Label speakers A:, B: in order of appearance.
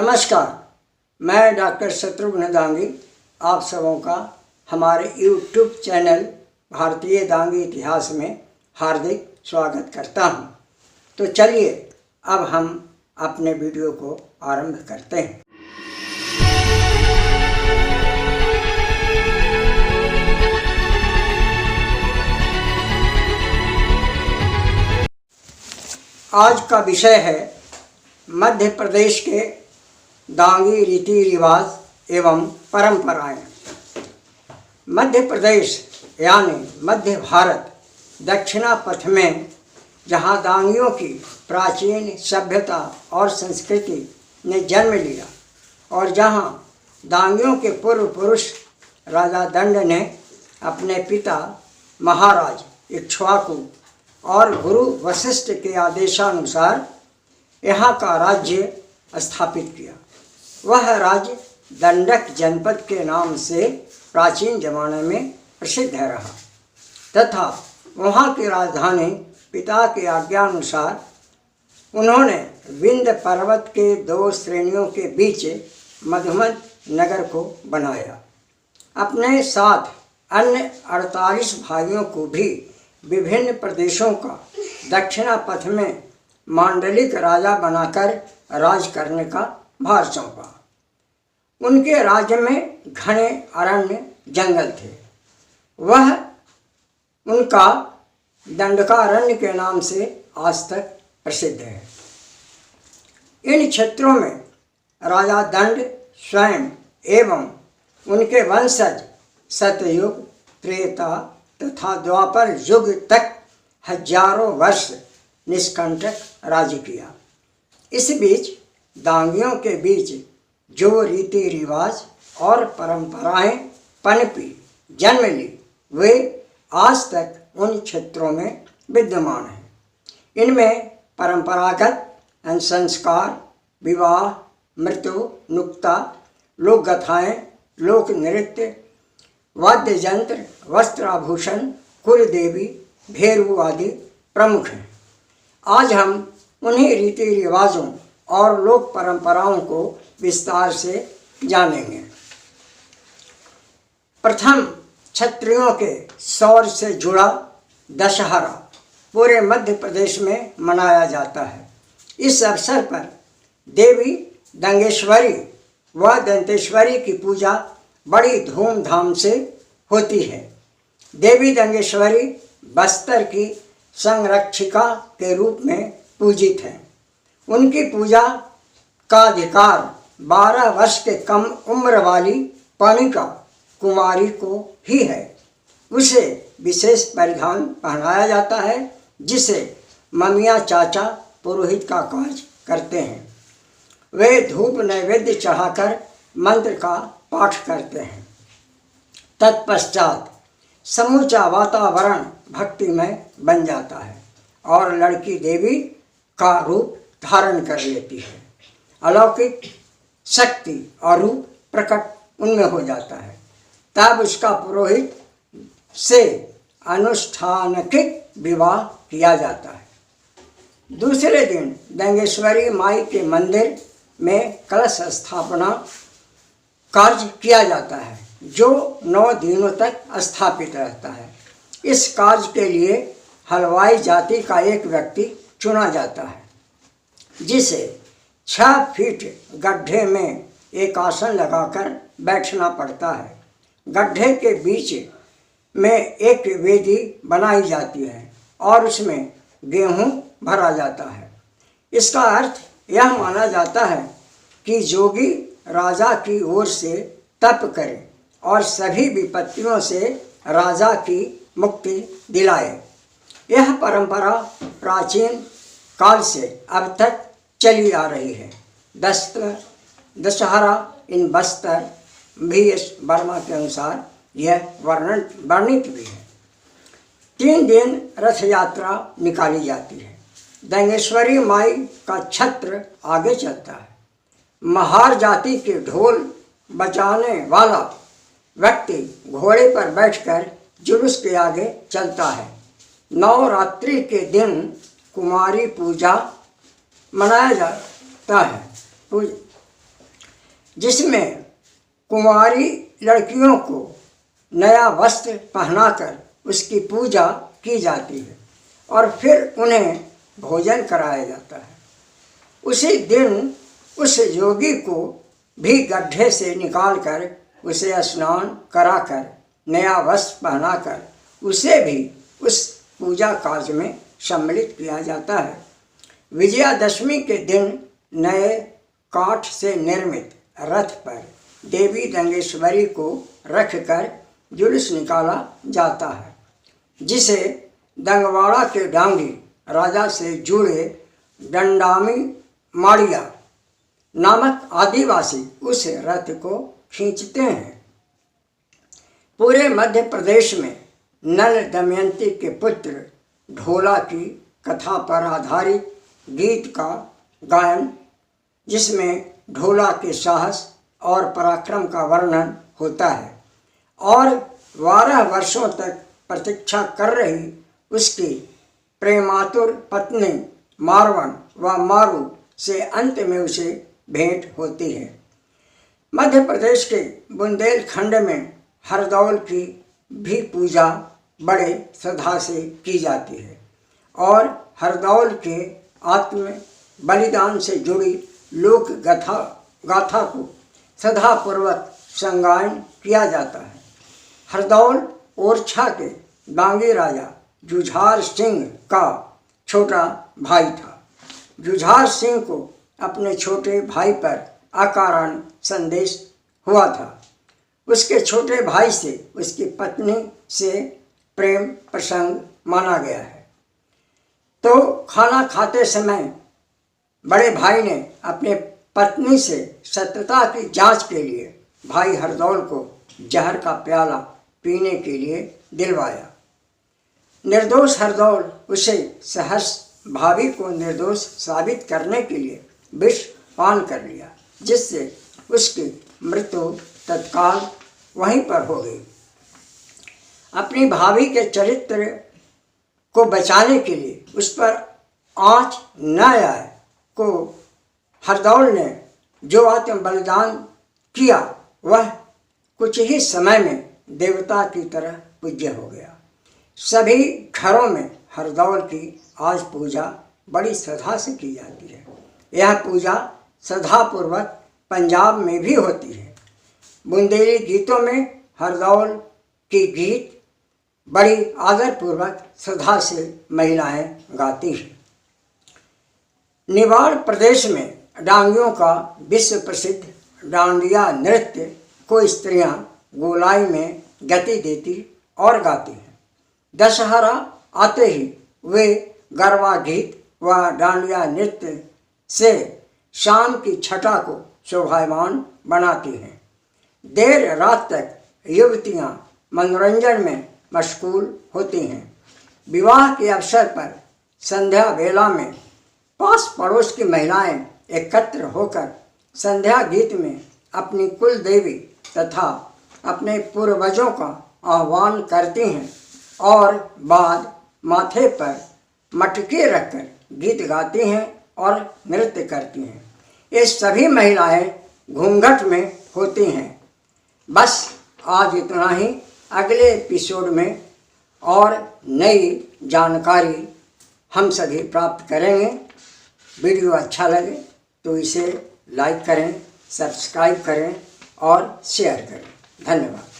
A: नमस्कार, मैं डॉक्टर शत्रुघ्न दांगी आप सबों का हमारे यूट्यूब चैनल भारतीय दांगी इतिहास में हार्दिक स्वागत करता हूं। तो चलिए अब हम अपने वीडियो को आरंभ करते हैं। आज का विषय है मध्य प्रदेश के दांगी रीति रिवाज एवं परंपराएं। मध्य प्रदेश यानी मध्य भारत दक्षिणा पथ में जहां दांगियों की प्राचीन सभ्यता और संस्कृति ने जन्म लिया और जहां दांगियों के पूर्व पुरुष राजा दंड ने अपने पिता महाराज इक्ष्वाकु और गुरु वशिष्ठ के आदेशानुसार यहाँ का राज्य स्थापित किया। वह राज्य दंडक जनपद के नाम से प्राचीन जमाने में प्रसिद्ध रहा तथा वहाँ की राजधानी पिता की आज्ञानुसार उन्होंने विंध्य पर्वत के 2 श्रेणियों के बीच मधुमत नगर को बनाया। अपने साथ अन्य 48 भाइयों को भी विभिन्न प्रदेशों का दक्षिणा पथ में मांडलिक राजा बनाकर राज करने का भार सौंपा। उनके राज्य में घने अरण्य जंगल थे। वह उनका दंडकारण्य के नाम से आज तक प्रसिद्ध है। इन क्षेत्रों में राजा दंड स्वयं एवं उनके वंशज सतयुग, त्रेता तथा द्वापर युग तक हजारों वर्ष निष्कंटक राज किया। इस बीच दांगियों के बीच जो रीति रिवाज और परंपराएं पनपी जन्म ली वे आज तक उन क्षेत्रों में विद्यमान हैं। इनमें परंपरागत संस्कार, विवाह, मृत्यु, नुक्ता, लोक गाथाएं, लोक नृत्य, वाद्य यंत्र, वस्त्र आभूषण, कुल देवी, भेरू आदि प्रमुख हैं। आज हम उन्हीं रीति रिवाजों और लोक परंपराओं को विस्तार से जानेंगे। प्रथम क्षत्रियों के शौर्य से जुड़ा दशहरा पूरे मध्य प्रदेश में मनाया जाता है। इस अवसर पर देवी दंगेश्वरी व दंतेश्वरी की पूजा बड़ी धूमधाम से होती है। देवी दंगेश्वरी बस्तर की संरक्षिका के रूप में पूजित हैं। उनकी पूजा का अधिकार 12 वर्ष के कम उम्र वाली पाणिका कुमारी को ही है। उसे विशेष परिधान पहनाया जाता है जिसे ममिया चाचा पुरोहित का कार्य करते हैं। वे धूप नैवेद्य चढ़ाकर मंत्र का पाठ करते हैं। तत्पश्चात समूचा वातावरण भक्तिमय बन जाता है और लड़की देवी का रूप धारण कर लेती है। अलौकिक शक्ति और रूप प्रकट उनमें हो जाता है। तब उसका पुरोहित से अनुष्ठानिक विवाह किया जाता है। दूसरे दिन दंगेश्वरी माई के मंदिर में कलश स्थापना कार्य किया जाता है जो 9 दिनों तक स्थापित रहता है। इस कार्य के लिए हलवाई जाति का एक व्यक्ति चुना जाता है जिसे 6 फीट गड्ढे में एक आसन लगाकर बैठना पड़ता है। गड्ढे के बीच में एक वेदी बनाई जाती है और उसमें गेहूं भरा जाता है। इसका अर्थ यह माना जाता है कि जोगी राजा की ओर से तप करे और सभी विपत्तियों से राजा की मुक्ति दिलाए। यह परंपरा प्राचीन काल से अब तक चली आ रही है। दशहरा इन बस्तर VS वर्मा के अनुसार यह वर्णित भी है। 3 दिन रथ यात्रा निकाली जाती है। दंगेश्वरी माई का छत्र आगे चलता है। महार जाति के ढोल बजाने वाला व्यक्ति घोड़े पर बैठकर जुलूस के आगे चलता है। नवरात्रि के दिन कुमारी पूजा मनाया जाता है। जिसमें कुंवारी लड़कियों को नया वस्त्र पहनाकर उसकी पूजा की जाती है और फिर उन्हें भोजन कराया जाता है। उसी दिन उस योगी को भी गड्ढे से निकालकर उसे स्नान कराकर नया वस्त्र पहनाकर उसे भी उस पूजा कार्य में सम्मिलित किया जाता है। विजयादशमी के दिन नए काठ से निर्मित रथ पर देवी दंगेश्वरी को रखकर जुलूस निकाला जाता है, जिसे दंगवाड़ा के डांगी राजा से जुड़े दंडामी माड़िया नामक आदिवासी उस रथ को खींचते हैं। पूरे मध्य प्रदेश में नल दमयंती के पुत्र ढोला की कथा पर आधारित गीत का गायन, जिसमें ढोला के साहस और पराक्रम का वर्णन होता है और 12 वर्षों तक प्रतीक्षा कर रही उसकी प्रेमातुर पत्नी मारवन व मारू से अंत में उसे भेंट होती है। मध्य प्रदेश के बुंदेलखंड में हरदौल की भी पूजा बड़े श्रद्धा से की जाती है और हरदौल के आत्म बलिदान से जुड़ी लोक गाथा को श्रद्धापूर्वक संगायन किया जाता है। हरदौल ओरछा के डांगी राजा जुझार सिंह का छोटा भाई था। जुझार सिंह को अपने छोटे भाई पर अकारण संदेश हुआ था। उसके छोटे भाई से उसकी पत्नी से प्रेम प्रसंग माना गया है। तो खाना खाते समय बड़े भाई ने अपने पत्नी से सत्यता की जांच के लिए भाई हरदौल को जहर का प्याला पीने के लिए दिलवाया। निर्दोष हरदौल उसे सहर्ष भाभी को निर्दोष साबित करने के लिए विष पान कर लिया, जिससे उसकी मृत्यु तत्काल वहीं पर हो गई। अपनी भाभी के चरित्र को बचाने के लिए उस पर आँच न आए को हरदौल ने जो आत्म बलिदान किया वह कुछ ही समय में देवता की तरह पूज्य हो गया। सभी घरों में हरदौल की आज पूजा बड़ी श्रद्धा से की जाती है। यह पूजा श्रद्धापूर्वक पंजाब में भी होती है। बुंदेली गीतों में हरदौल की गीत बड़ी आदरपूर्वक श्रद्धा से महिलाएं गाती हैं। निवाड़ प्रदेश में डांगियों का विश्व प्रसिद्ध डांडिया नृत्य को स्त्रियां गोलाई में गति देती और गाती हैं। दशहरा आते ही वे गरबा गीत व डांडिया नृत्य से शाम की छटा को शोभायमान बनाती हैं। देर रात तक युवतियां मनोरंजन में मशगूल होती हैं। विवाह के अवसर पर संध्या वेला में पास पड़ोस की महिलाएं एकत्र होकर संध्या गीत में अपनी कुल देवी तथा अपने पूर्वजों का आह्वान करती हैं और बाद माथे पर मटके रखकर गीत गाती हैं और नृत्य करती हैं। ये सभी महिलाएं घूंघट में होती हैं। बस आज इतना ही। अगले एपिसोड में और नई जानकारी हम सभी प्राप्त करेंगे। वीडियो अच्छा लगे तो इसे लाइक करें, सब्सक्राइब करें और शेयर करें। धन्यवाद।